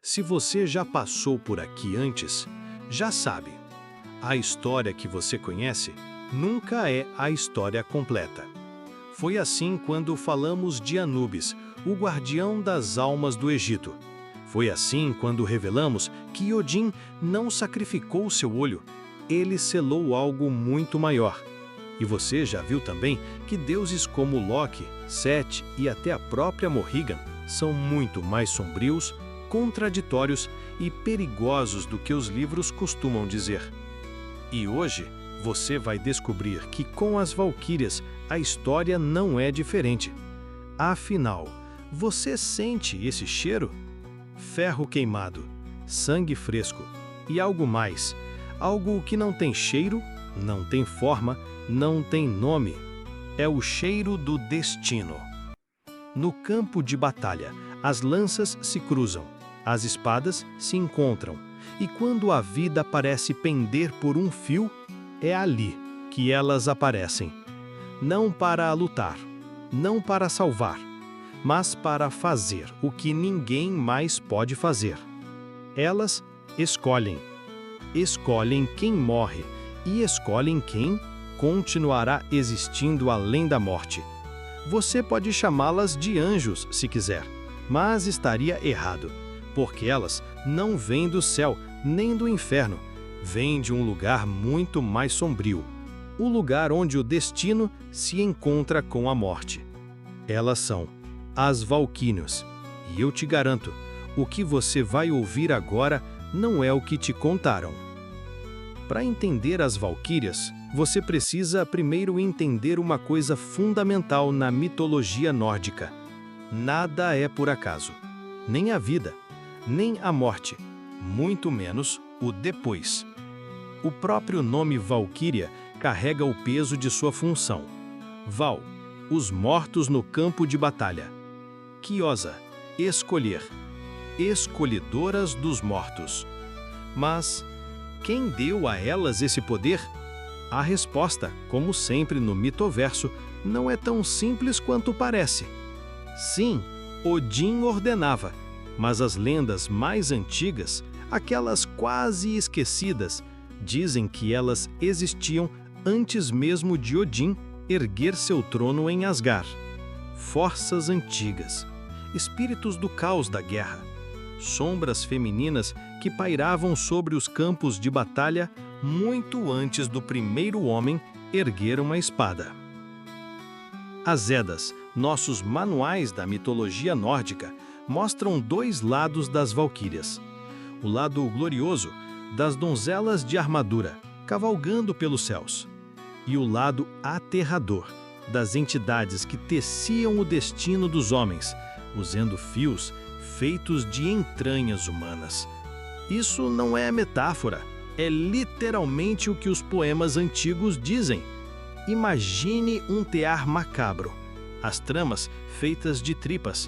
Se você já passou por aqui antes, já sabe. A história que você conhece nunca é a história completa. Foi assim quando falamos de Anubis, o guardião das almas do Egito. Foi assim quando revelamos que Odin não sacrificou seu olho, ele selou algo muito maior. E você já viu também que deuses como Loki, Sete e até a própria Morrigan são muito mais sombrios, contraditórios e perigosos do que os livros costumam dizer. E hoje você vai descobrir que com as Valquírias a história não é diferente. Afinal, você sente esse cheiro? Ferro queimado, sangue fresco e algo mais, algo que não tem cheiro, não tem forma, não tem nome. É o cheiro do destino. No campo de batalha, as lanças se cruzam, as espadas se encontram, e quando a vida parece pender por um fio, é ali que elas aparecem. Não para lutar, não para salvar, mas para fazer o que ninguém mais pode fazer. Elas escolhem. Escolhem quem morre e escolhem quem continuará existindo além da morte. Você pode chamá-las de anjos se quiser, mas estaria errado, porque elas não vêm do céu nem do inferno, vêm de um lugar muito mais sombrio, o lugar onde o destino se encontra com a morte. Elas são as Valquírias, e eu te garanto, o que você vai ouvir agora não é o que te contaram. Para entender as Valquírias, você precisa primeiro entender uma coisa fundamental na mitologia nórdica. Nada é por acaso, nem a vida, nem a morte, muito menos o depois. O próprio nome Valquíria carrega o peso de sua função. Val, os mortos no campo de batalha. Quiosa, escolher, escolhedoras dos mortos. Mas quem deu a elas esse poder? A resposta, como sempre no mitoverso, não é tão simples quanto parece. Sim, Odin ordenava, mas as lendas mais antigas, aquelas quase esquecidas, dizem que elas existiam antes mesmo de Odin erguer seu trono em Asgard. Forças antigas, espíritos do caos da guerra, sombras femininas que pairavam sobre os campos de batalha muito antes do primeiro homem erguer uma espada. As Eddas, nossos manuais da mitologia nórdica, mostram dois lados das Valquírias. O lado glorioso, das donzelas de armadura, cavalgando pelos céus. E o lado aterrador, das entidades que teciam o destino dos homens, usando fios feitos de entranhas humanas. Isso não é metáfora, é literalmente o que os poemas antigos dizem. Imagine um tear macabro, as tramas feitas de tripas.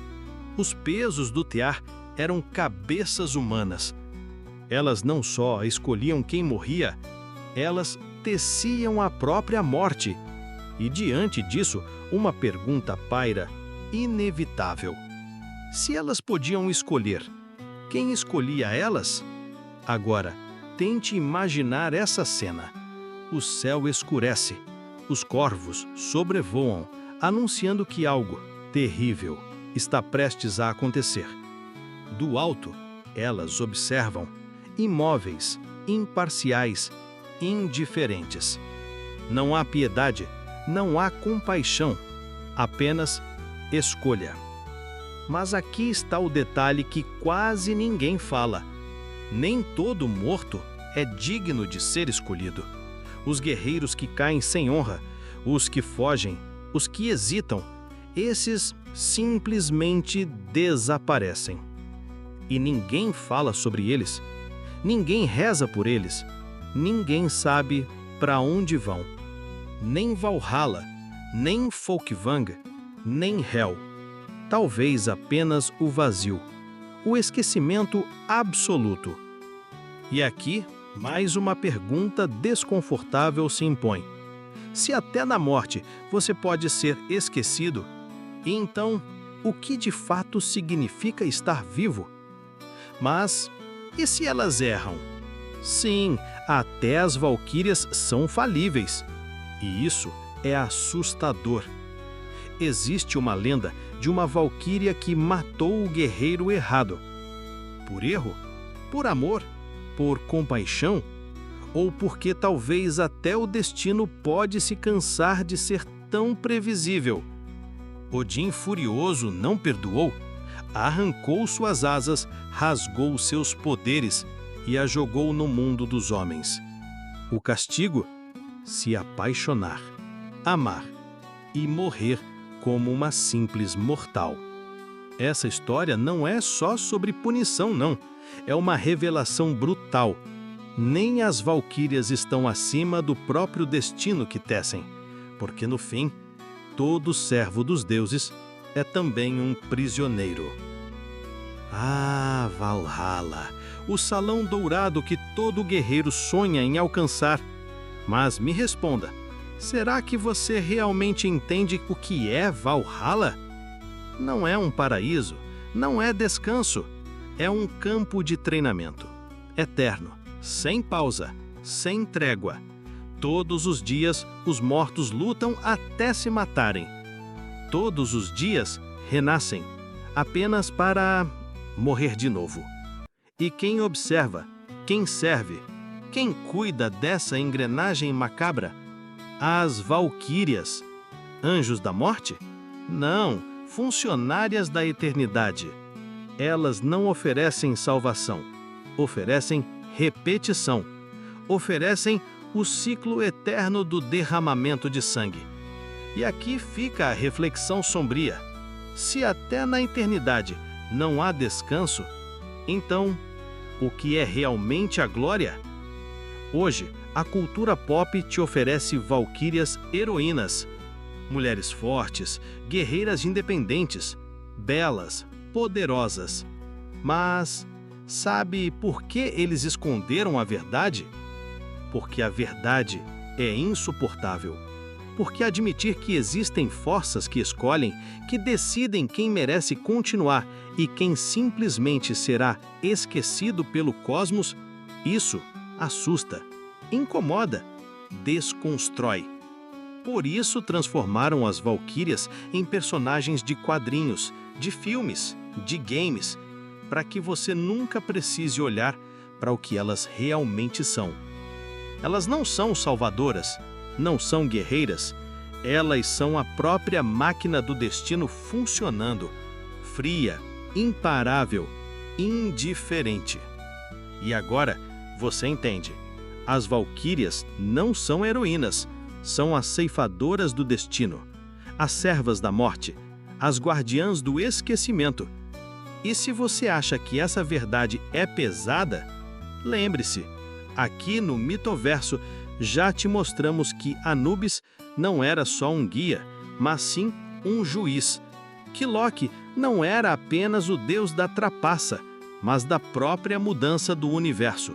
Os pesos do tear eram cabeças humanas. Elas não só escolhiam quem morria, elas teciam a própria morte. E diante disso, uma pergunta paira, inevitável. Se elas podiam escolher, quem escolhia elas? Agora, tente imaginar essa cena. O céu escurece, os corvos sobrevoam, anunciando que algo terrível está prestes a acontecer. Do alto, elas observam, imóveis, imparciais, indiferentes. Não há piedade, não há compaixão, apenas escolha. Mas aqui está o detalhe que quase ninguém fala. Nem todo morto é digno de ser escolhido. Os guerreiros que caem sem honra, os que fogem, os que hesitam, esses simplesmente desaparecem. E ninguém fala sobre eles, ninguém reza por eles, ninguém sabe para onde vão. Nem Valhalla, nem Folkvang, nem Hel. Talvez apenas o vazio, o esquecimento absoluto. E aqui, mais uma pergunta desconfortável se impõe. Se até na morte você pode ser esquecido, então o que de fato significa estar vivo? Mas e se elas erram? Sim, até as valquírias são falíveis. E isso é assustador. Existe uma lenda de uma valquíria que matou o guerreiro errado. Por erro? Por amor? Por compaixão? Ou porque talvez até o destino pode se cansar de ser tão previsível? Odin, furioso, não perdoou, arrancou suas asas, rasgou seus poderes e a jogou no mundo dos homens. O castigo? Se apaixonar, amar e morrer como uma simples mortal. Essa história não é só sobre punição, não. É uma revelação brutal. Nem as valquírias estão acima do próprio destino que tecem, porque no fim, todo servo dos deuses é também um prisioneiro. Ah, Valhalla, o salão dourado que todo guerreiro sonha em alcançar. Mas me responda, será que você realmente entende o que é Valhalla? Não é um paraíso, não é descanso, é um campo de treinamento, eterno, sem pausa, sem trégua. Todos os dias os mortos lutam até se matarem. Todos os dias renascem, apenas para morrer de novo. E quem observa, quem serve, quem cuida dessa engrenagem macabra? As valquírias. Anjos da morte? Não, funcionárias da eternidade. Elas não oferecem salvação, oferecem repetição, oferecem o ciclo eterno do derramamento de sangue. E aqui fica a reflexão sombria. Se até na eternidade não há descanso, então, o que é realmente a glória? Hoje, a cultura pop te oferece valquírias heroínas, mulheres fortes, guerreiras independentes, belas, poderosas. Mas sabe por que eles esconderam a verdade? Porque a verdade é insuportável. Porque admitir que existem forças que escolhem, que decidem quem merece continuar e quem simplesmente será esquecido pelo cosmos, isso assusta, incomoda, desconstrói. Por isso transformaram as valquírias em personagens de quadrinhos, de filmes, de games, para que você nunca precise olhar para o que elas realmente são. Elas não são salvadoras, não são guerreiras, elas são a própria máquina do destino funcionando, fria, imparável, indiferente. E agora você entende. As valquírias não são heroínas, são as ceifadoras do destino, as servas da morte, as guardiãs do esquecimento. E se você acha que essa verdade é pesada, lembre-se, aqui no Mitoverso já te mostramos que Anubis não era só um guia, mas sim um juiz, que Loki não era apenas o deus da trapaça, mas da própria mudança do universo,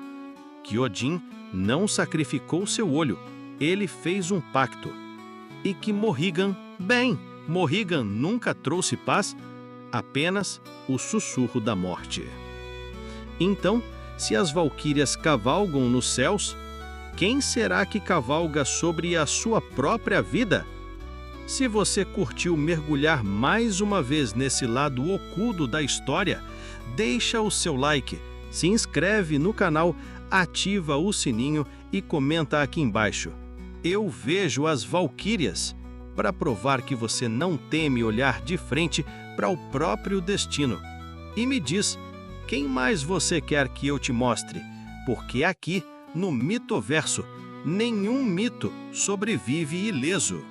que Odin não sacrificou seu olho, ele fez um pacto, e que Morrigan nunca trouxe paz, apenas o sussurro da morte. Então, se as valquírias cavalgam nos céus, quem será que cavalga sobre a sua própria vida? Se você curtiu mergulhar mais uma vez nesse lado oculto da história, deixa o seu like, se inscreve no canal, ativa o sininho e comenta aqui embaixo. Eu vejo as valquírias, para provar que você não teme olhar de frente para o próprio destino. E me diz, quem mais você quer que eu te mostre? Porque aqui, no Mitoverso, nenhum mito sobrevive ileso.